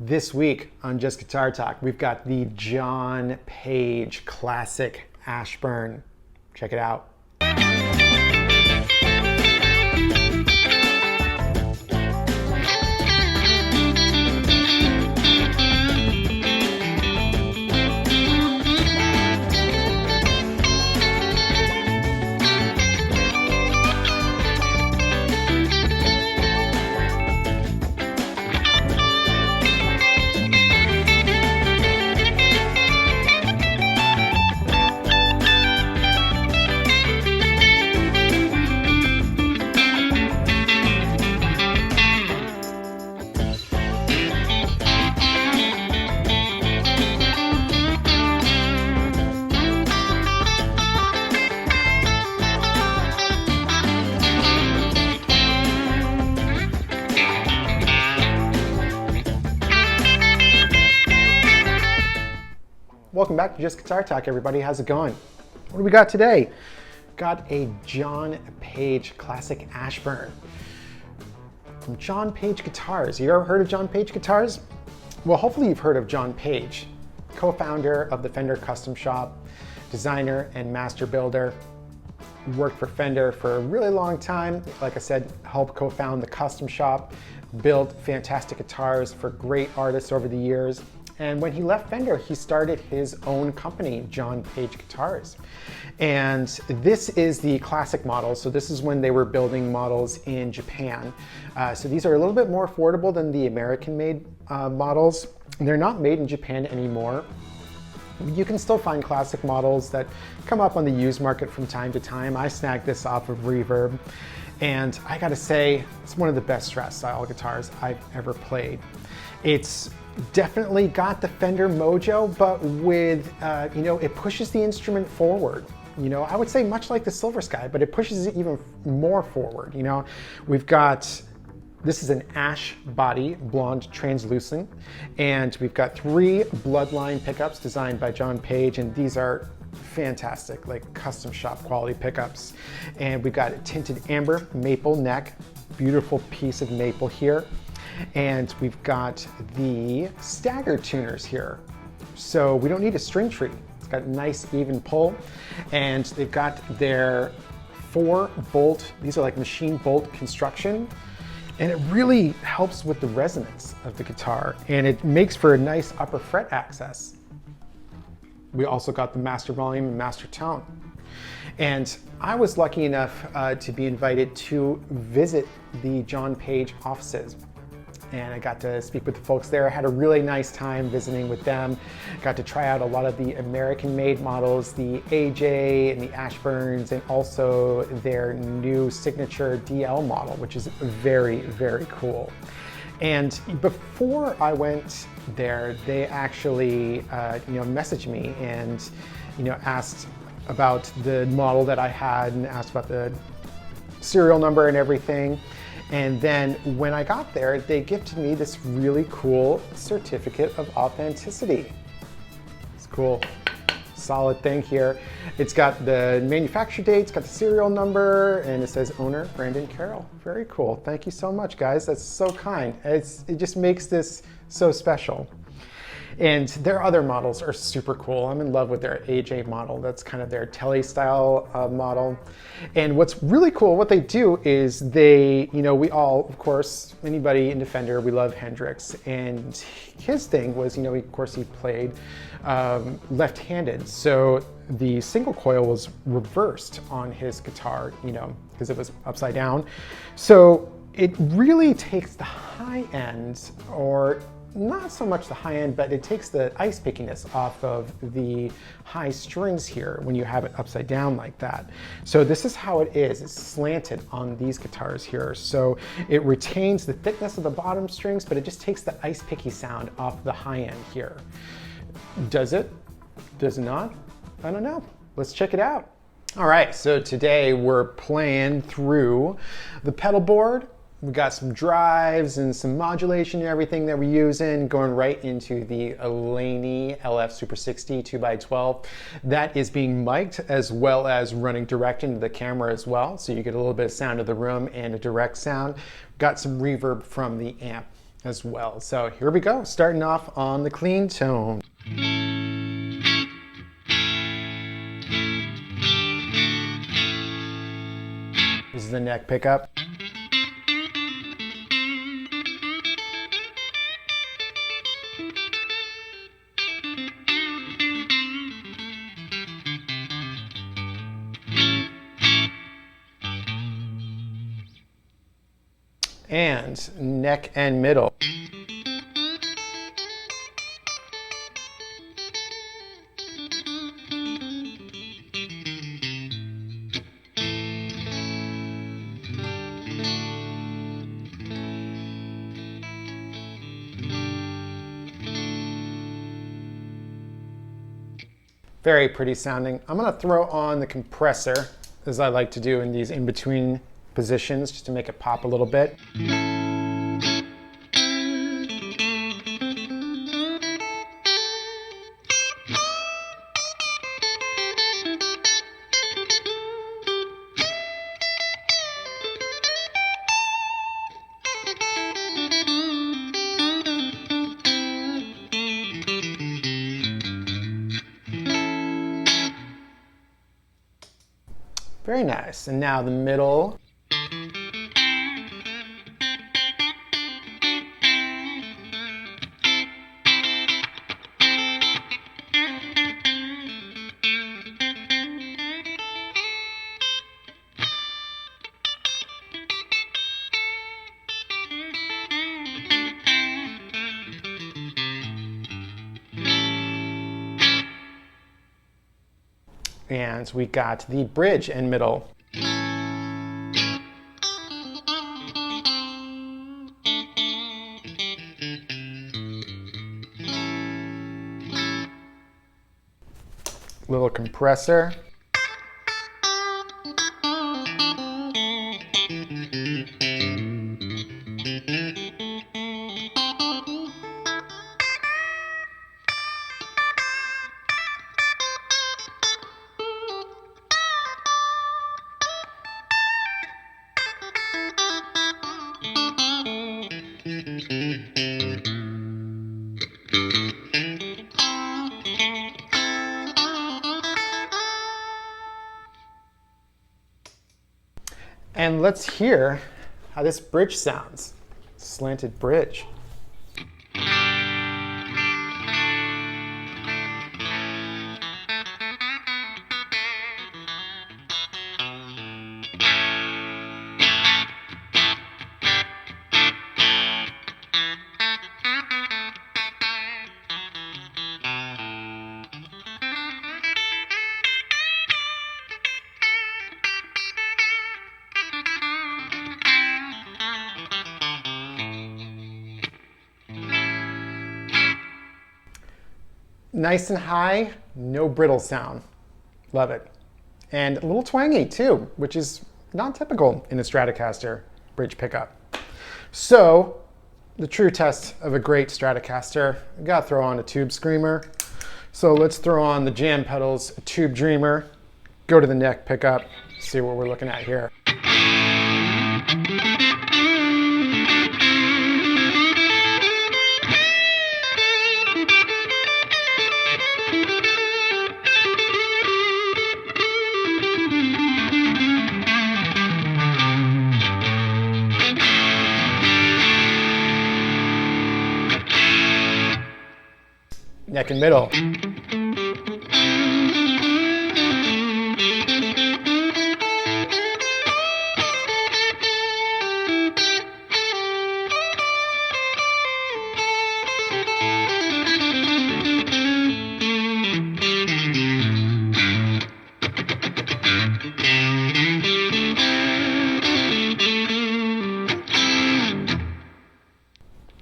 This week on Just Guitar Talk, we've got the John Page Classic Ashburn. Check it out. Welcome back to Just Guitar Talk, everybody. How's it going? What do we got today? Got a John Page Classic Ashburn from John Page Guitars. You ever heard of John Page Guitars? Well, hopefully you've heard of John Page, co-founder of the Fender Custom Shop, designer and master builder. Worked for Fender for a really long time. Like I said, helped co-found the Custom Shop, built fantastic guitars for great artists over the years. And when he left Fender, he started his own company, John Page Guitars. And this is the classic model. So this is when they were building models in Japan. So these are a little bit more affordable than the American-made models. They're not made in Japan anymore. You can still find classic models that come up on the used market from time to time. I snagged this off of Reverb. And I gotta say, it's one of the best Strat style guitars I've ever played. It's definitely got the Fender mojo, but with, it pushes the instrument forward. I would say much like the Silver Sky, but it pushes it even more forward. We've got, this is an ash body, blonde translucent, and we've got 3 Bloodline pickups designed by John Page, and these are fantastic, like custom shop quality pickups. And we've got a tinted amber maple neck, beautiful piece of maple here. And we've got the stagger tuners here. So we don't need a string tree. It's got a nice even pull. And they've got their 4 bolt, these are like machine bolt construction. And it really helps with the resonance of the guitar. And it makes for a nice upper fret access. We also got the master volume and master tone. And I was lucky enough to be invited to visit the John Page offices. And I got to speak with the folks there. I had a really nice time visiting with them. Got to try out a lot of the American-made models, the AJ and the Ashburns, and also their new signature DL model, which is very, very cool. And before I went there, they actually, messaged me and, asked about the model that I had and asked about the serial number and everything. And then when I got there, they gifted me this really cool certificate of authenticity. It's cool, solid thing here. It's got the manufacture date, it's got the serial number, and it says owner, Brandon Carroll. Very cool, thank you so much, guys. That's so kind. It just makes this so special. And their other models are super cool. I'm in love with their AJ model. That's kind of their Tele style model. And what's really cool, what they do is they, we all, of course, anybody in Fender, we love Hendrix. And his thing was, of course, he played left-handed. So the single coil was reversed on his guitar, because it was upside down. So it really takes the high end, or not so much the high end, but it takes the ice pickiness off of the high strings here when you have it upside down like that. So this is how it is. It's slanted on these guitars here. So it retains the thickness of the bottom strings, but it just takes the ice picky sound off the high end here. Does it? Does it not? I don't know. Let's check it out. All right, so today we're playing through the pedal board. We got some drives and some modulation and everything that we're using, going right into the Laney LF Super 60 2x12. That is being mic'd as well as running direct into the camera as well. So you get a little bit of sound of the room and a direct sound. Got some reverb from the amp. as well. So here we go, starting off on the clean tone. This is the neck pickup. And neck and middle. Very pretty sounding. I'm gonna throw on the compressor, as I like to do in these in-between positions, just to make it pop a little bit. Very nice. And now the middle. And we got the bridge and middle. Little compressor. And let's hear how this bridge sounds. Slanted bridge. Nice and high, no brittle sound. Love it. And a little twangy too, which is not typical in a Stratocaster bridge pickup. So, the true test of a great Stratocaster, I gotta throw on a tube screamer. So let's throw on the jam pedals, a tube dreamer, go to the neck pickup, see what we're looking at here. Neck and middle.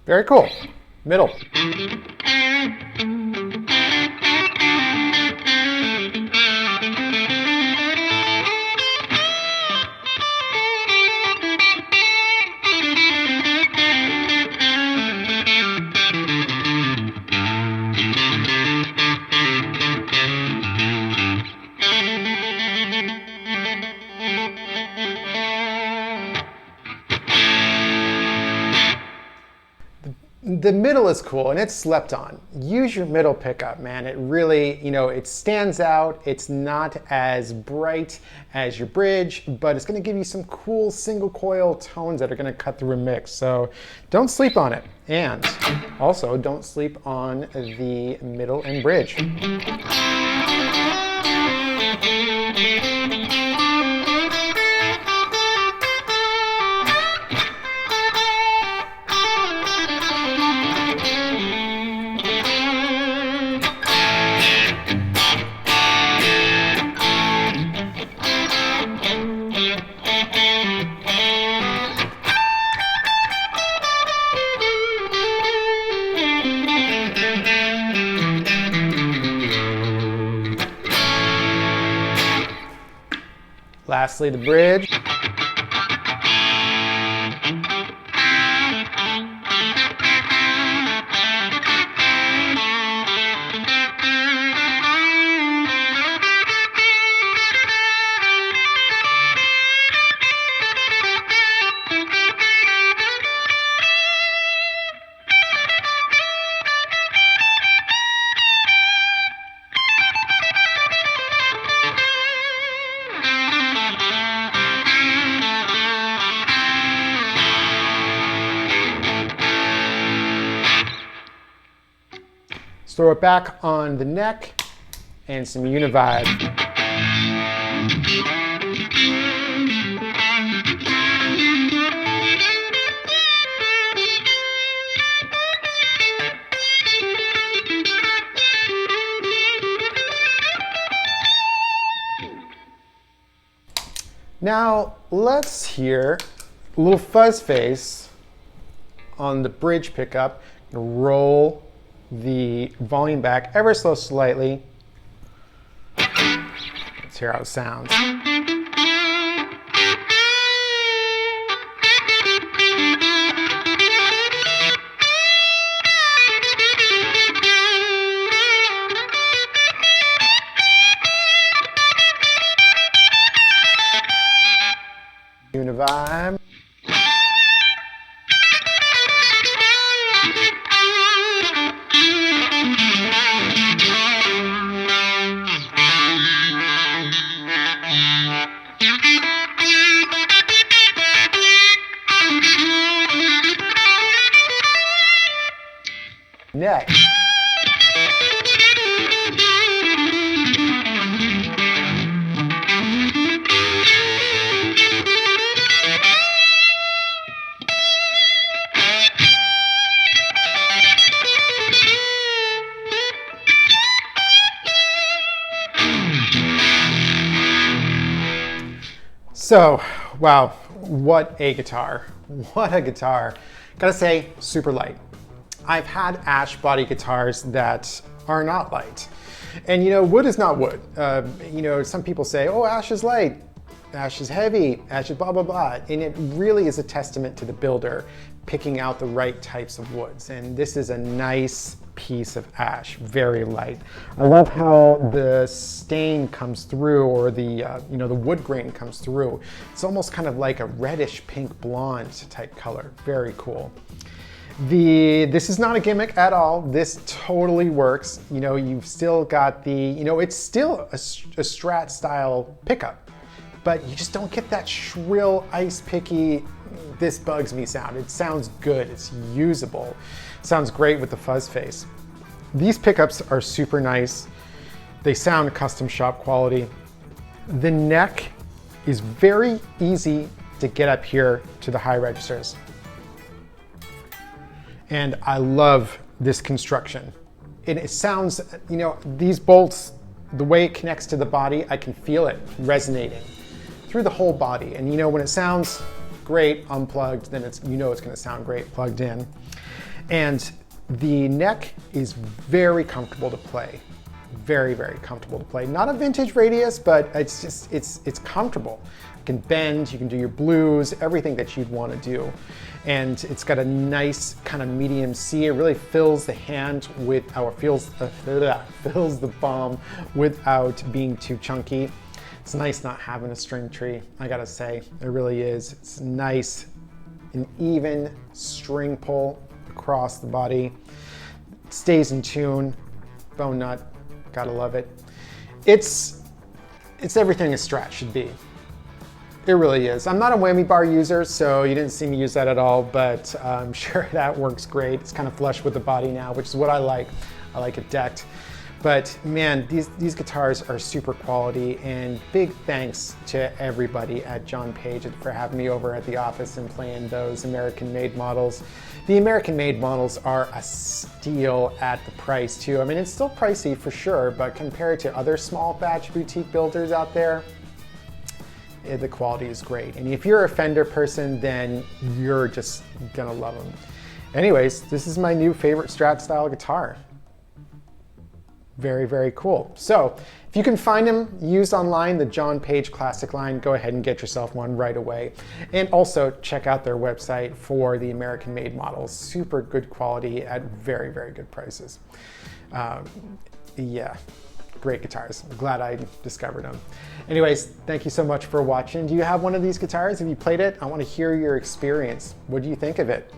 Very cool. Middle. the middle is cool and it's slept on. Use your middle pickup, man. It really, it stands out. It's not as bright as your bridge, but it's gonna give you some cool single coil tones that are gonna cut through a mix. So don't sleep on it. And also don't sleep on the middle and bridge. Lastly, the bridge. Throw it back on the neck and some Univibe. Now let's hear a little fuzz face on the bridge pickup. Roll the volume back ever so slightly. Let's hear how it sounds. Univibe. Next. So, wow, what a guitar. What a guitar. Gotta say, super light. I've had ash body guitars that are not light. And wood is not wood. Some people say, oh, ash is light, ash is heavy, ash is blah, blah, blah. And it really is a testament to the builder picking out the right types of woods. And this is a nice piece of ash, very light. I love how the stain comes through, or the the wood grain comes through. It's almost kind of like a reddish pink blonde type color. Very cool. This is not a gimmick at all. This totally works. You've still got the, it's still a Strat style pickup, but you just don't get that shrill, ice picky, this bugs me sound. It sounds good, it's usable. Sounds great with the fuzz face. These pickups are super nice. They sound custom shop quality. The neck is very easy to get up here to the high registers. And I love this construction. It sounds, these bolts, the way it connects to the body, I can feel it resonating through the whole body. And when it sounds great unplugged, then it's gonna sound great plugged in. And the neck is very comfortable to play. Very, very comfortable to play. Not a vintage radius, but it's just, it's comfortable. You can bend, you can do your blues, everything that you'd want to do. And it's got a nice kind of medium C. It really fills the hand with, fills the bomb without being too chunky. It's nice not having a string tree, I gotta say. It really is. It's nice, an even string pull. The across the body. Stays in tune. Bone nut, gotta love it. It's everything a Strat should be. It really is. I'm not a whammy bar user, so you didn't see me use that at all, but I'm sure that works great. It's kind of flush with the body now, which is what I like. I like it decked. But man, these guitars are super quality, and big thanks to everybody at John Page for having me over at the office and playing those American-made models. The American-made models are a steal at the price too. I mean, it's still pricey for sure, but compared to other small batch boutique builders out there, the quality is great. And if you're a Fender person, then you're just gonna love them. Anyways, this is my new favorite Strat style guitar. Very, very cool. So if you can find them used online, the John Page Classic line, go ahead and get yourself one right away. And also check out their website for the American-made models. Super good quality at very, very good prices. Yeah, great guitars. I'm glad I discovered them. Anyways, thank you so much for watching. Do you have one of these guitars? Have you played it? I want to hear your experience. What do you think of it?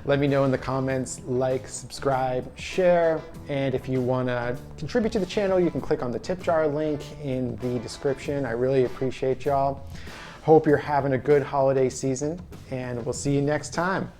Let me know in the comments. Like, subscribe, share, and if you want to contribute to the channel, you can click on the tip jar link in the description. I really appreciate y'all. Hope you're having a good holiday season, and we'll see you next time.